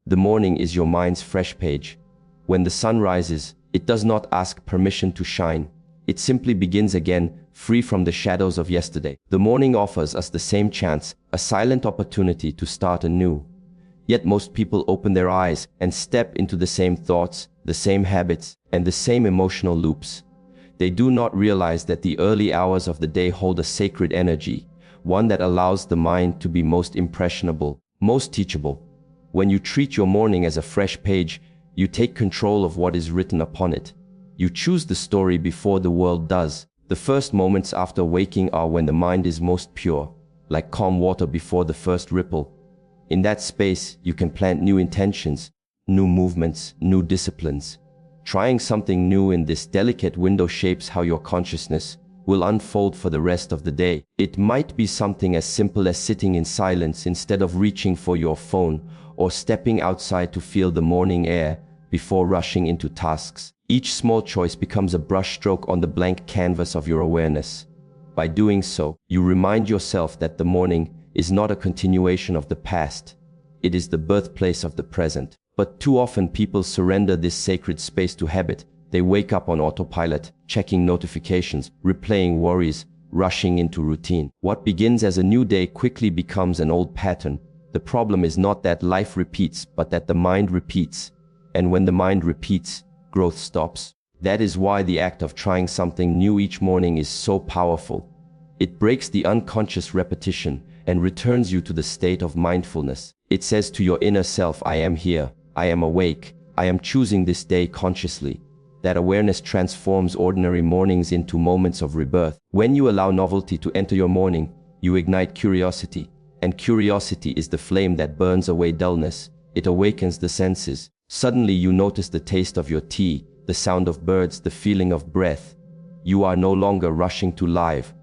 The morning is your mind's fresh page. When the sun rises, it does not ask permission to shine. It simply begins again, free from the shadows of yesterday. The morning offers us the same chance, a silent opportunity to start anew. Yet most people open their eyes and step into the same thoughts, the same habits, and the same emotional loops. They do not realize that the early hours of the day hold a sacred energy, one that allows the mind to be most impressionable, most teachable. When you treat your morning as a fresh page, you take control of what is written upon it. You choose the story before the world does. The first moments after waking are when the mind is most pure, like calm water before the first ripple. In that space, you can plant new intentions, new movements, new disciplines. Trying something new in this delicate window shapes how your consciousness will unfold for the rest of the day. It might be something as simple as sitting in silence instead of reaching for your phone, or stepping outside to feel the morning air before rushing into tasks. Each small choice becomes a brushstroke on the blank canvas of your awareness. By doing so, you remind yourself that the morning is not a continuation of the past. It is the birthplace of the present. But too often people surrender this sacred space to habit. They wake up on autopilot, checking notifications, replaying worries, rushing into routine. What begins as a new day quickly becomes an old pattern. The problem is not that life repeats, but that the mind repeats. And when the mind repeats, growth stops. That is why the act of trying something new each morning is so powerful. It breaks the unconscious repetition and returns you to the state of mindfulness. It says to your inner self, I am here, I am awake, I am choosing this day consciously. That awareness transforms ordinary mornings into moments of rebirth. When you allow novelty to enter your morning, you ignite curiosity. And curiosity is the flame that burns away dullness. It awakens the senses. Suddenly you notice the taste of your tea, the sound of birds, the feeling of breath. You are no longer rushing to live.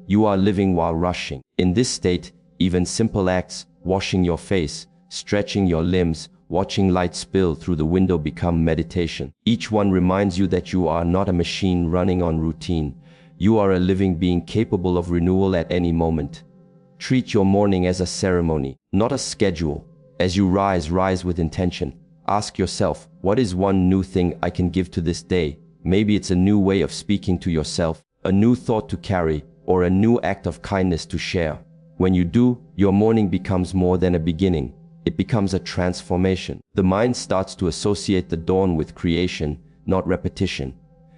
You are living while rushing. In this state, even simple acts, washing your face, stretching your limbs, watching light spill through the window become meditation. Each one reminds you that you are not a machine running on routine. You are a living being capable of renewal at any moment. Treat your morning as a ceremony, not a schedule. As you rise with intention. Ask yourself, what is one new thing I can give to this day? Maybe it's a new way of speaking to yourself, a new thought to carry, or a new act of kindness to share. When you do, your morning becomes more than a beginning. It becomes a transformation. The mind starts to associate the dawn with creation, not repetition.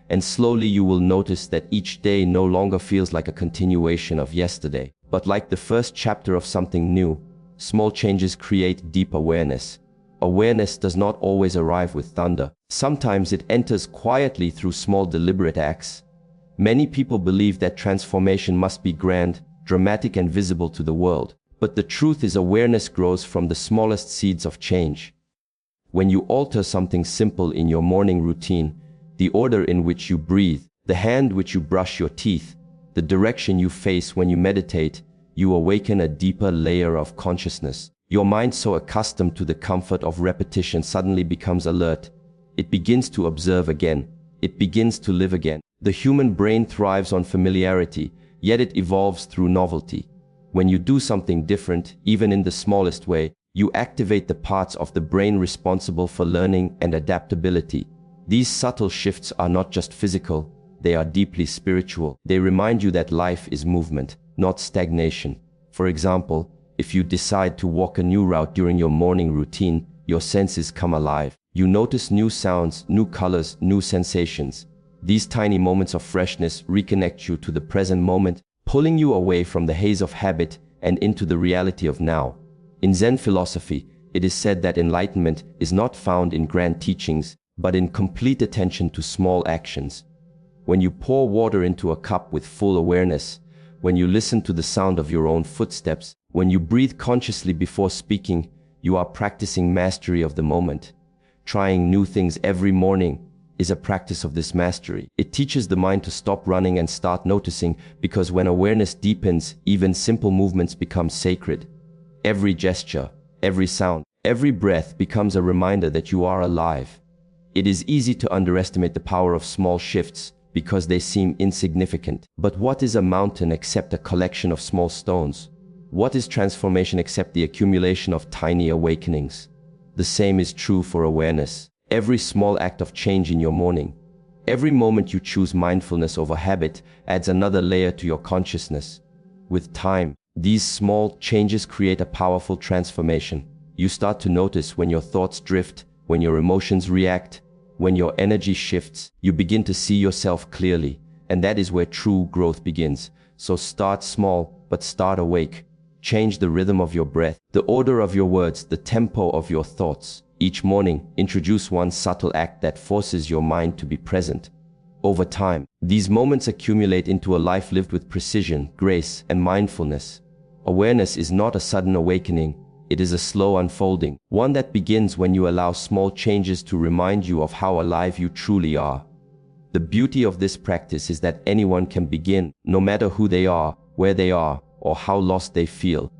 And slowly you will notice that each day no longer feels like a continuation of yesterday, but like the first chapter of something new. Small changes create deep awareness. Awareness does not always arrive with thunder. Sometimes it enters quietly through small deliberate acts. Many people believe that transformation must be grand, dramatic and visible to the world. But the truth is awareness grows from the smallest seeds of change. When you alter something simple in your morning routine, the order in which you breathe, the hand which you brush your teeth, the direction you face when you meditate, you awaken a deeper layer of consciousness. Your mind, so accustomed to the comfort of repetition, suddenly becomes alert. It begins to observe again. It begins to live again. The human brain thrives on familiarity, yet it evolves through novelty. When you do something different, even in the smallest way, you activate the parts of the brain responsible for learning and adaptability. These subtle shifts are not just physical, they are deeply spiritual. They remind you that life is movement, not stagnation. For example, if you decide to walk a new route during your morning routine, your senses come alive. You notice new sounds, new colors, new sensations. These tiny moments of freshness reconnect you to the present moment, pulling you away from the haze of habit and into the reality of now. In Zen philosophy, it is said that enlightenment is not found in grand teachings, but in complete attention to small actions. When you pour water into a cup with full awareness, when you listen to the sound of your own footsteps, when you breathe consciously before speaking, you are practicing mastery of the moment. Trying new things every morning is a practice of this mastery. It teaches the mind to stop running and start noticing, because when awareness deepens, even simple movements become sacred. Every gesture, every sound, every breath becomes a reminder that you are alive. It is easy to underestimate the power of small shifts because they seem insignificant. But what is a mountain except a collection of small stones? What is transformation except the accumulation of tiny awakenings? The same is true for awareness. Every small act of change in your morning, every moment you choose mindfulness over habit, adds another layer to your consciousness. With time, these small changes create a powerful transformation. You start to notice when your thoughts drift, when your emotions react, when your energy shifts. You begin to see yourself clearly, and that is where true growth begins. So start small, but start awake. Change the rhythm of your breath, the order of your words, the tempo of your thoughts. Each morning, introduce one subtle act that forces your mind to be present. Over time, these moments accumulate into a life lived with precision, grace, and mindfulness. Awareness is not a sudden awakening. It is a slow unfolding, one that begins when you allow small changes to remind you of how alive you truly are. The beauty of this practice is that anyone can begin, no matter who they are, where they are, or how lost they feel.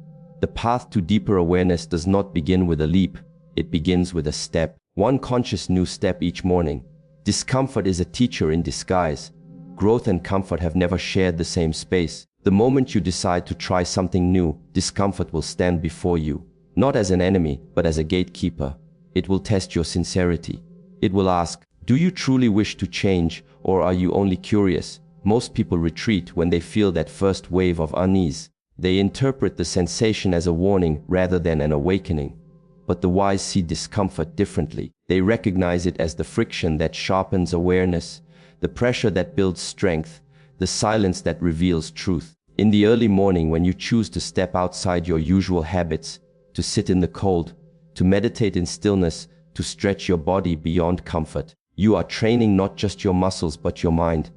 The path to deeper awareness does not begin with a leap. It begins with a step, one conscious new step each morning. Discomfort is a teacher in disguise. Growth and comfort have never shared the same space. The moment you decide to try something new, discomfort will stand before you, not as an enemy, but as a gatekeeper. It will test your sincerity. It will ask, do you truly wish to change, or are you only curious? Most people retreat when they feel that first wave of unease. They interpret the sensation as a warning rather than an awakening. But the wise see discomfort differently. They recognize it as the friction that sharpens awareness, the pressure that builds strength, the silence that reveals truth. In the early morning, when you choose to step outside your usual habits, to sit in the cold, to meditate in stillness, to stretch your body beyond comfort, you are training not just your muscles but your mind.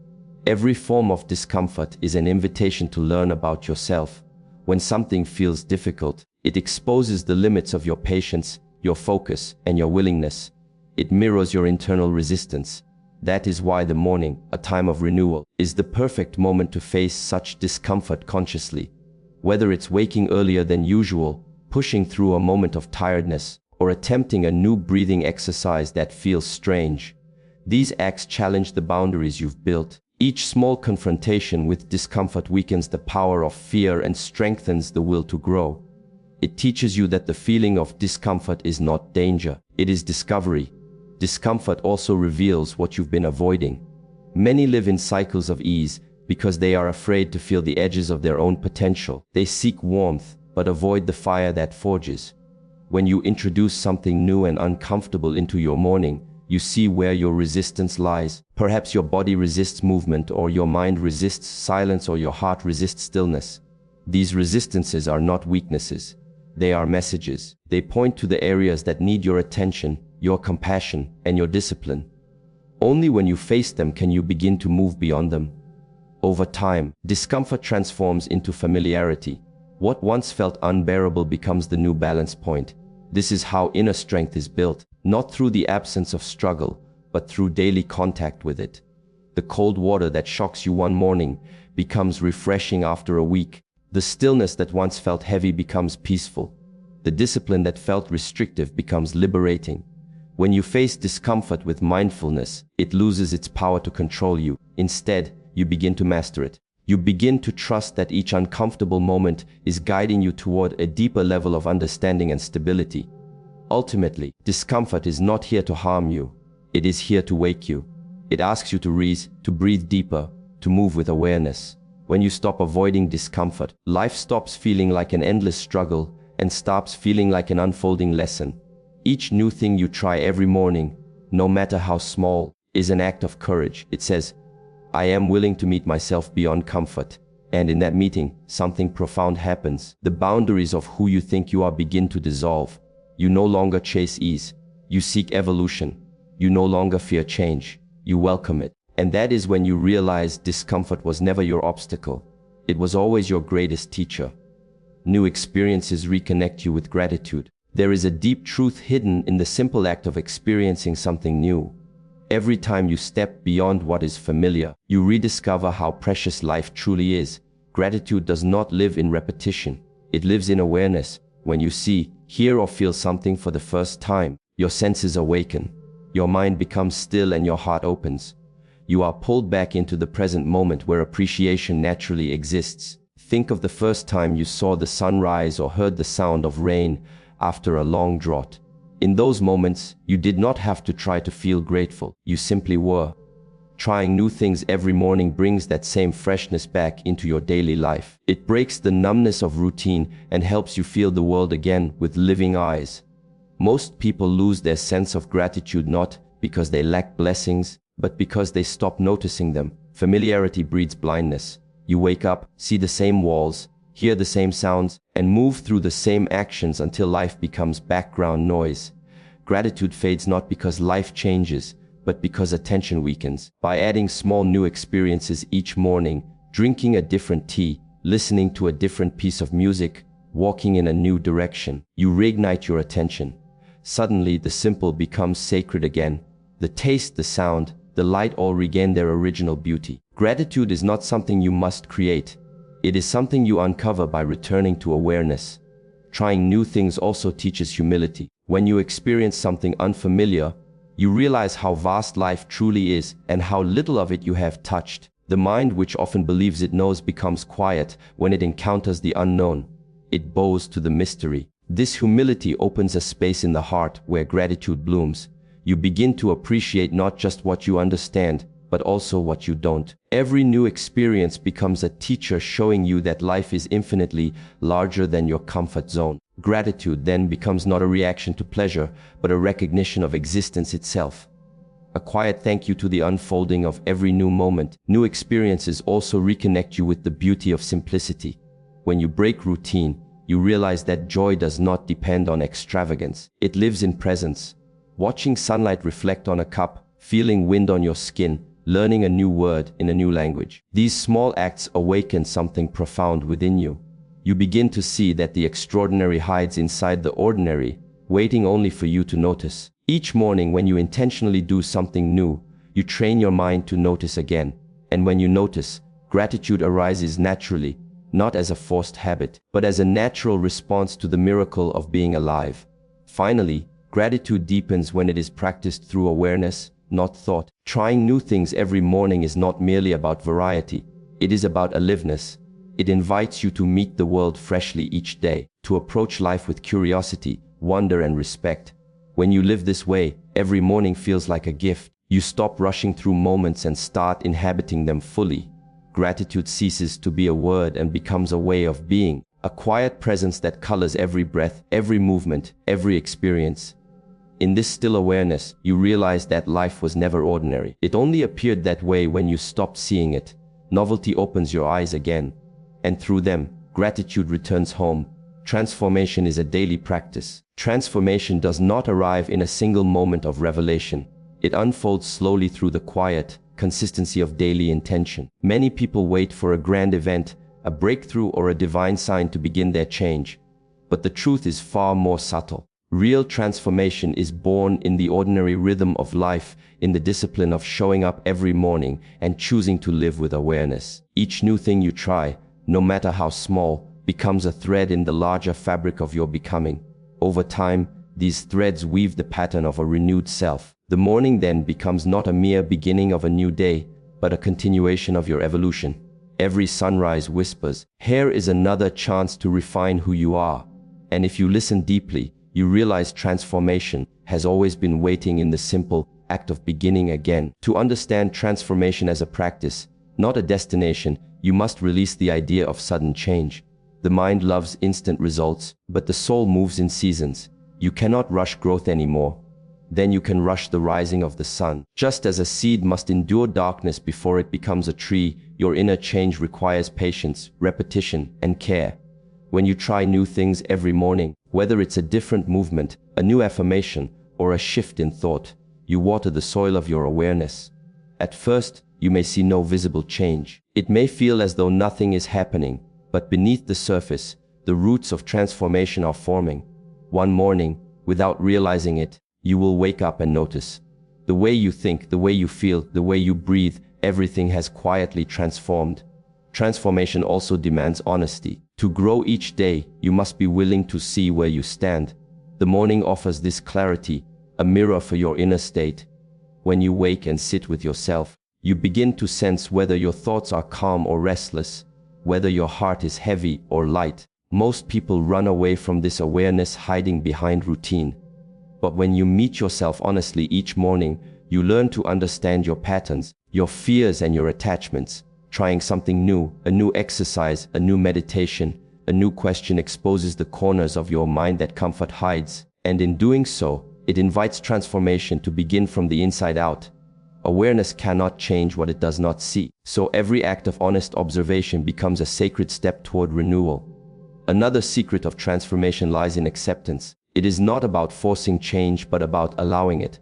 Every form of discomfort is an invitation to learn about yourself. When something feels difficult, it exposes the limits of your patience, your focus, and your willingness. It mirrors your internal resistance. That is why the morning, a time of renewal, is the perfect moment to face such discomfort consciously. Whether it's waking earlier than usual, pushing through a moment of tiredness, or attempting a new breathing exercise that feels strange, these acts challenge the boundaries you've built. Each small confrontation with discomfort weakens the power of fear and strengthens the will to grow. It teaches you that the feeling of discomfort is not danger, it is discovery. Discomfort also reveals what you've been avoiding. Many live in cycles of ease because they are afraid to feel the edges of their own potential. They seek warmth, but avoid the fire that forges. When you introduce something new and uncomfortable into your morning, you see where your resistance lies. Perhaps your body resists movement, or your mind resists silence, or your heart resists stillness. These resistances are not weaknesses. They are messages. They point to the areas that need your attention, your compassion, and your discipline. Only when you face them can you begin to move beyond them. Over time, discomfort transforms into familiarity. What once felt unbearable becomes the new balance point. This is how inner strength is built, not through the absence of struggle, but through daily contact with it. The cold water that shocks you one morning becomes refreshing after a week. The stillness that once felt heavy becomes peaceful. The discipline that felt restrictive becomes liberating. When you face discomfort with mindfulness, it loses its power to control you. Instead, you begin to master it. You begin to trust that each uncomfortable moment is guiding you toward a deeper level of understanding and stability. Ultimately, discomfort is not here to harm you. It is here to wake you. It asks you to breathe deeper, to move with awareness. When you stop avoiding discomfort, life stops feeling like an endless struggle and starts feeling like an unfolding lesson. Each new thing you try every morning, no matter how small, is an act of courage. It says, I am willing to meet myself beyond comfort. And in that meeting, something profound happens. The boundaries of who you think you are begin to dissolve. You no longer chase ease. You seek evolution. You no longer fear change. You welcome it. And that is when you realize discomfort was never your obstacle. It was always your greatest teacher. New experiences reconnect you with gratitude. There is a deep truth hidden in the simple act of experiencing something new. Every time you step beyond what is familiar, you rediscover how precious life truly is. Gratitude does not live in repetition. It lives in awareness. When you see, hear, or feel something for the first time, your senses awaken. Your mind becomes still and your heart opens. You are pulled back into the present moment where appreciation naturally exists. Think of the first time you saw the sun rise or heard the sound of rain after a long drought. In those moments, you did not have to try to feel grateful. You simply were. Trying new things every morning brings that same freshness back into your daily life. It breaks the numbness of routine and helps you feel the world again with living eyes. Most people lose their sense of gratitude not because they lack blessings, but because they stop noticing them. Familiarity breeds blindness. You wake up, see the same walls, hear the same sounds, and move through the same actions until life becomes background noise. Gratitude fades not because life changes, but because attention weakens. By adding small new experiences each morning, drinking a different tea, listening to a different piece of music, walking in a new direction, you reignite your attention. Suddenly, the simple becomes sacred again. The taste, the sound, the light all regain their original beauty. Gratitude is not something you must create. It is something you uncover by returning to awareness. Trying new things also teaches humility. When you experience something unfamiliar, you realize how vast life truly is and how little of it you have touched. The mind, which often believes it knows, becomes quiet when it encounters the unknown. It bows to the mystery. This humility opens a space in the heart where gratitude blooms. You begin to appreciate not just what you understand, but also what you don't. Every new experience becomes a teacher showing you that life is infinitely larger than your comfort zone. Gratitude then becomes not a reaction to pleasure, but a recognition of existence itself. A quiet thank you to the unfolding of every new moment. New experiences also reconnect you with the beauty of simplicity. When you break routine, you realize that joy does not depend on extravagance. It lives in presence. Watching sunlight reflect on a cup, feeling wind on your skin, learning a new word in a new language. These small acts awaken something profound within you. You begin to see that the extraordinary hides inside the ordinary, waiting only for you to notice. Each morning when you intentionally do something new, you train your mind to notice again. And when you notice, gratitude arises naturally, not as a forced habit, but as a natural response to the miracle of being alive. Finally, gratitude deepens when it is practiced through awareness, not thought. Trying new things every morning is not merely about variety. It is about aliveness. It invites you to meet the world freshly each day, to approach life with curiosity, wonder, and respect. When you live this way, every morning feels like a gift. You stop rushing through moments and start inhabiting them fully. Gratitude ceases to be a word and becomes a way of being, a quiet presence that colors every breath, every movement, every experience. In this still awareness, you realize that life was never ordinary. It only appeared that way when you stopped seeing it. Novelty opens your eyes again, and through them, gratitude returns home. Transformation is a daily practice. Transformation does not arrive in a single moment of revelation. It unfolds slowly through the quiet consistency of daily intention. Many people wait for a grand event, a breakthrough, or a divine sign to begin their change. But the truth is far more subtle. Real transformation is born in the ordinary rhythm of life, in the discipline of showing up every morning and choosing to live with awareness. Each new thing you try, no matter how small, becomes a thread in the larger fabric of your becoming. Over time, these threads weave the pattern of a renewed self. The morning then becomes not a mere beginning of a new day, but a continuation of your evolution. Every sunrise whispers, "Here is another chance to refine who you are." And if you listen deeply, you realize transformation has always been waiting in the simple act of beginning again. To understand transformation as a practice, not a destination, you must release the idea of sudden change. The mind loves instant results, but the soul moves in seasons. You cannot rush growth anymore. Then you can rush the rising of the sun. Just as a seed must endure darkness before it becomes a tree, your inner change requires patience, repetition, and care. When you try new things every morning, whether it's a different movement, a new affirmation, or a shift in thought, you water the soil of your awareness. At first, you may see no visible change. It may feel as though nothing is happening, but beneath the surface, the roots of transformation are forming. One morning, without realizing it, you will wake up and notice. The way you think, the way you feel, the way you breathe, everything has quietly transformed. Transformation also demands honesty. To grow each day, you must be willing to see where you stand. The morning offers this clarity, a mirror for your inner state. When you wake and sit with yourself, you begin to sense whether your thoughts are calm or restless, whether your heart is heavy or light. Most people run away from this awareness, hiding behind routine. But when you meet yourself honestly each morning, you learn to understand your patterns, your fears and your attachments. Trying something new, a new exercise, a new meditation, a new question exposes the corners of your mind that comfort hides. And in doing so, it invites transformation to begin from the inside out. Awareness cannot change what it does not see. So every act of honest observation becomes a sacred step toward renewal. Another secret of transformation lies in acceptance. It is not about forcing change, but about allowing it.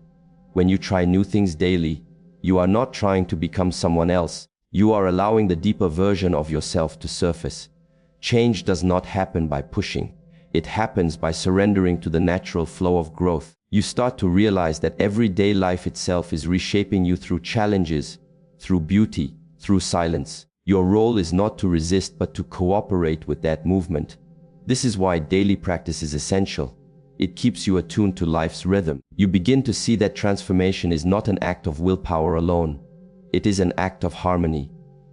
When you try new things daily, you are not trying to become someone else. You are allowing the deeper version of yourself to surface. Change does not happen by pushing. It happens by surrendering to the natural flow of growth. You start to realize that everyday life itself is reshaping you through challenges, through beauty, through silence. Your role is not to resist, but to cooperate with that movement. This is why daily practice is essential. It keeps you attuned to life's rhythm. You begin to see that transformation is not an act of willpower alone. It is an act of harmony,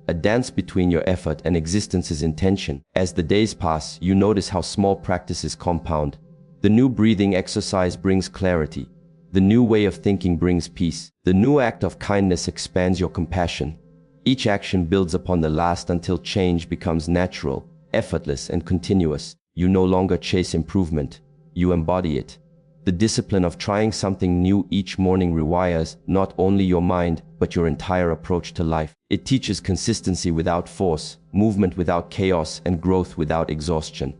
a dance between your effort and existence's intention. As the days pass, you notice how small practices compound. The new breathing exercise brings clarity. The new way of thinking brings peace. The new act of kindness expands your compassion. Each action builds upon the last until change becomes natural, effortless, and continuous. You no longer chase improvement. You embody it. The discipline of trying something new each morning rewires not only your mind, but your entire approach to life. It teaches consistency without force, movement without chaos, and growth without exhaustion.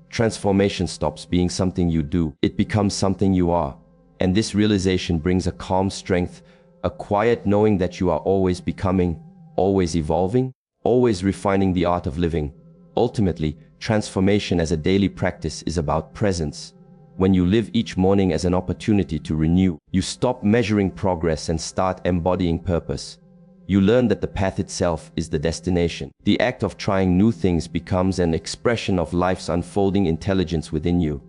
Transformation stops being something you do. It becomes something you are. And this realization brings a calm strength, a quiet knowing that you are always becoming, always evolving, always refining the art of living. Ultimately, transformation as a daily practice is about presence. When you live each morning as an opportunity to renew, you stop measuring progress and start embodying purpose. You learn that the path itself is the destination. The act of trying new things becomes an expression of life's unfolding intelligence within you.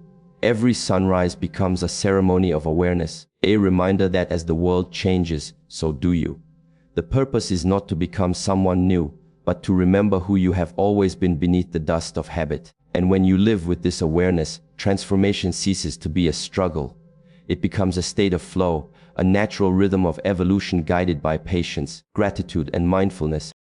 Every sunrise becomes a ceremony of awareness, a reminder that as the world changes, so do you. The purpose is not to become someone new, but to remember who you have always been beneath the dust of habit. And when you live with this awareness, transformation ceases to be a struggle. It becomes a state of flow, a natural rhythm of evolution guided by patience, gratitude, and mindfulness.